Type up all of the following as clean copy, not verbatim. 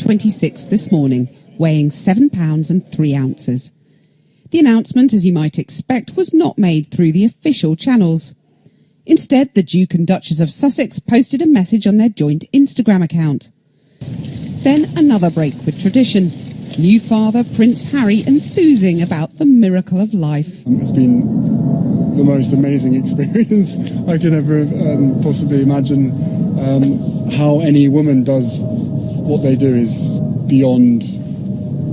26th this morning, weighing £7.03. The announcement, as you might expect, was not made through the official channels. Instead, the Duke and Duchess of Sussex posted a message on their joint Instagram account. Then another break with tradition. New father Prince Harry enthusing about the miracle of life. It's been the most amazing experience I could ever possibly imagine. How any woman does what they do is beyond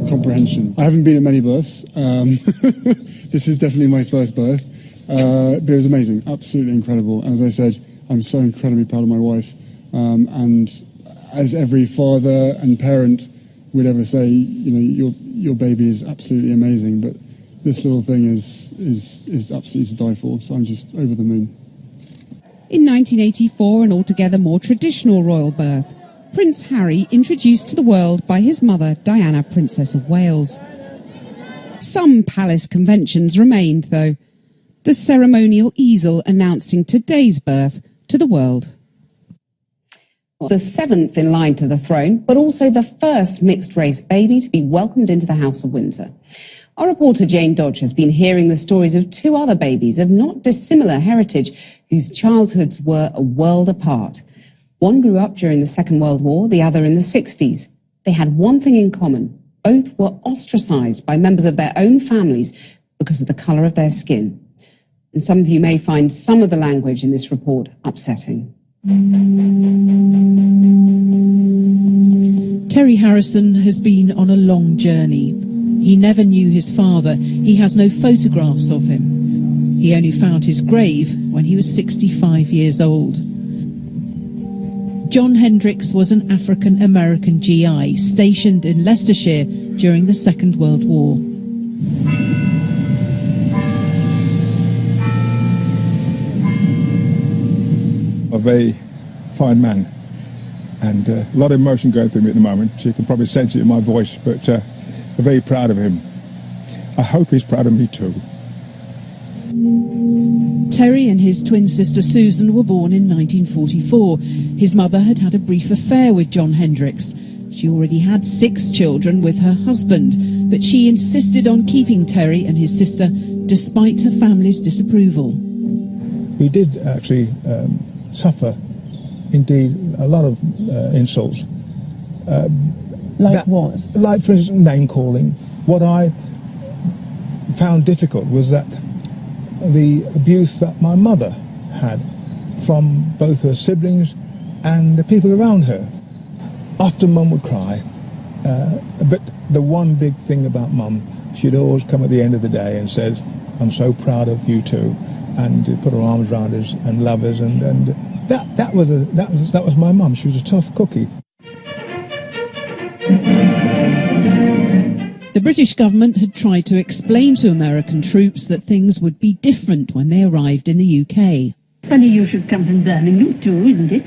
comprehension. I haven't been at many births. This is definitely my first birth. But it was amazing, absolutely incredible. And as I said, I'm so incredibly proud of my wife. And as every father and parent would ever say, you know, your baby is absolutely amazing, but this little thing is absolutely to die for. So I'm just over the moon. In 1984, an altogether more traditional royal birth, Prince Harry introduced to the world by his mother, Diana, Princess of Wales. Some palace conventions remained, though. The ceremonial easel announcing today's birth to the world. The seventh in line to the throne, but also the first mixed-race baby to be welcomed into the House of Windsor. Our reporter Jane Dodge has been hearing the stories of two other babies of not dissimilar heritage whose childhoods were a world apart. One grew up during the Second World War, the other in the 60s. They had one thing in common. Both were ostracised by members of their own families because of the colour of their skin. And some of you may find some of the language in this report upsetting. Terry Harrison has been on a long journey. He never knew his father. He has no photographs of him. He only found his grave when he was 65 years old. John Hendricks was an African-American GI stationed in Leicestershire during the Second World War. A very fine man, and a lot of emotion going through me at the moment. You can probably sense it in my voice, but I'm very proud of him. I hope he's proud of me too. Terry and his twin sister Susan were born in 1944. His mother had had a brief affair with John Hendricks. She already had 6 children with her husband, but she insisted on keeping Terry and his sister despite her family's disapproval. We did actually suffer, indeed, a lot of insults. Like what? Like, for instance, name-calling. What I found difficult was that the abuse that my mother had from both her siblings and the people around her. Often Mum would cry, but the one big thing about Mum, she'd always come at the end of the day and said, "I'm so proud of you too," and put her arms around us and love us, and that was my mum. She was a tough cookie. The British government had tried to explain to American troops that things would be different when they arrived in the UK. Funny you should come from Birmingham too, isn't it?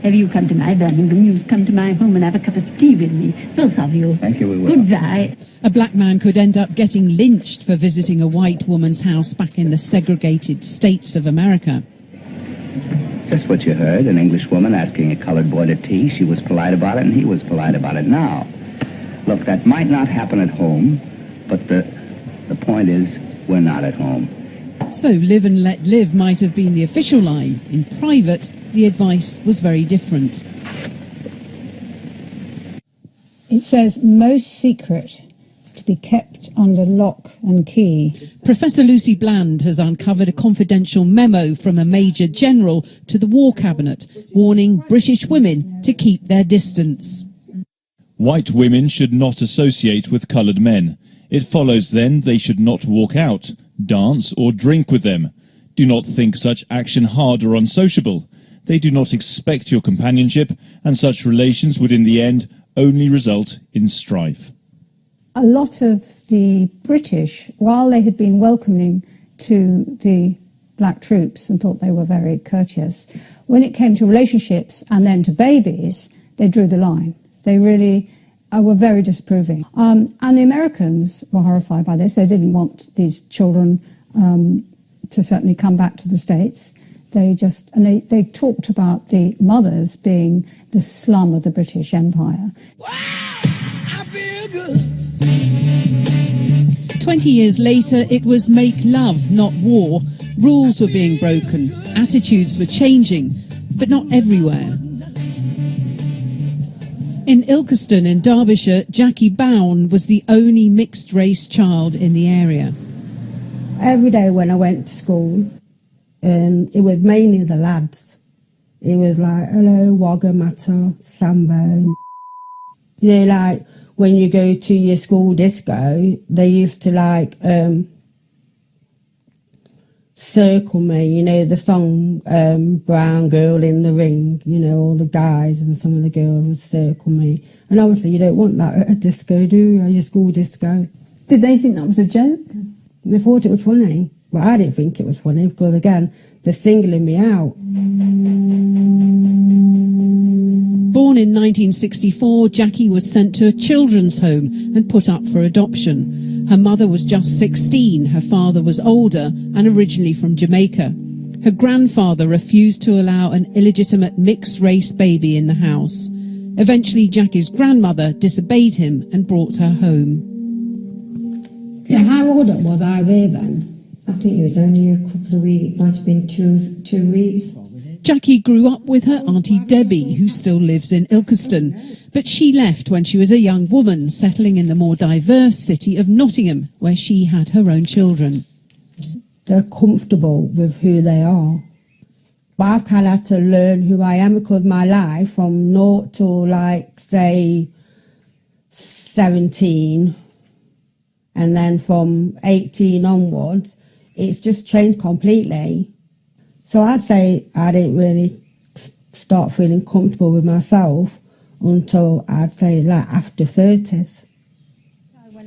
Have you come to my Birmingham, you must come to my home and have a cup of tea with me. Both of you. Thank you, we will. Goodbye. A black man could end up getting lynched for visiting a white woman's house back in the segregated states of America. Just what you heard, an English woman asking a colored boy to tea. She was polite about it and he was polite about it. Now, look, that might not happen at home, but the point is we're not at home. So live and let live might have been the official line. In private, the advice was very different. It says most secret, to be kept under lock and key. Professor Lucy Bland has uncovered a confidential memo from a Major General to the War Cabinet, warning British women to keep their distance. White women should not associate with coloured men. It follows then they should not walk out, dance or drink with them. Do not think such action hard or unsociable. They do not expect your companionship, and such relations would in the end only result in strife. A lot of the British, while they had been welcoming to the black troops and thought they were very courteous, when it came to relationships and then to babies, they drew the line. They really were very disapproving. And the Americans were horrified by this. They didn't want these children to certainly come back to the States. They talked about the mothers being the slum of the British Empire. Wow! 20 years later, it was make love, not war. Rules were being broken, attitudes were changing, but not everywhere. In Ilkeston in Derbyshire, Jackie Bowen was the only mixed-race child in the area. Every day when I went to school, it was mainly the lads. It was like, hello, Wagga Matter, Sambo. You know, like, when you go to your school disco, they used to, like, circle me, you know, the song Brown Girl in the Ring, you know, all the guys and some of the girls would circle me. And obviously you don't want that at a disco, do you, at your school disco? Did they think that was a joke? They thought it was funny, but I didn't think it was funny because, again, they're singling me out. Born in 1964, Jackie was sent to a children's home and put up for adoption. Her mother was just 16, her father was older and originally from Jamaica. Her grandfather refused to allow an illegitimate mixed-race baby in the house. Eventually, Jackie's grandmother disobeyed him and brought her home. Yeah, how old was I there then? I think it was only a couple of weeks, it might have been two weeks. Jackie grew up with her Auntie Debbie, who still lives in Ilkeston, but she left when she was a young woman, settling in the more diverse city of Nottingham, where she had her own children. They're comfortable with who they are. But I've kind of had to learn who I am because my life from 0 to, like, say, 17, and then from 18 onwards, it's just changed completely. So I'd say I didn't really start feeling comfortable with myself until I'd say like after 30s.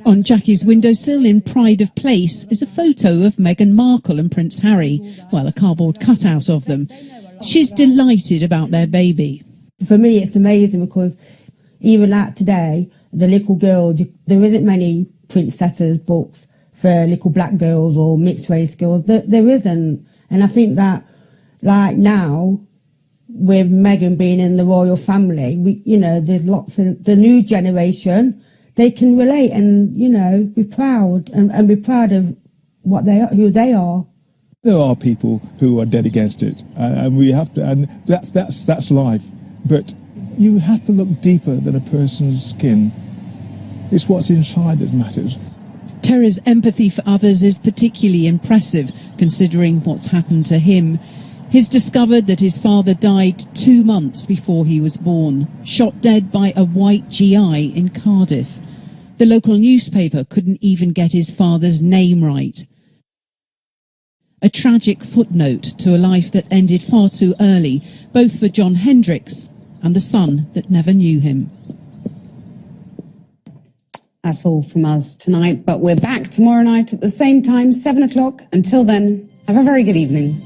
On Jackie's windowsill in Pride of Place is a photo of Meghan Markle and Prince Harry, well, a cardboard cutout of them. She's delighted about their baby. For me, it's amazing because even like today, the little girls, there isn't many princesses books for little black girls or mixed race girls. There isn't. And I think that, like now, with Meghan being in the royal family, you know, there's lots of the new generation, they can relate and, you know, be proud and be proud of what they are, who they are. There are people who are dead against it, and we have to, and that's life. But you have to look deeper than a person's skin. It's what's inside that matters. Terry's empathy for others is particularly impressive, considering what's happened to him. He's discovered that his father died 2 months before he was born, shot dead by a white GI in Cardiff. The local newspaper couldn't even get his father's name right. A tragic footnote to a life that ended far too early, both for John Hendricks and the son that never knew him. That's all from us tonight, but we're back tomorrow night at the same time, 7 o'clock. Until then, have a very good evening.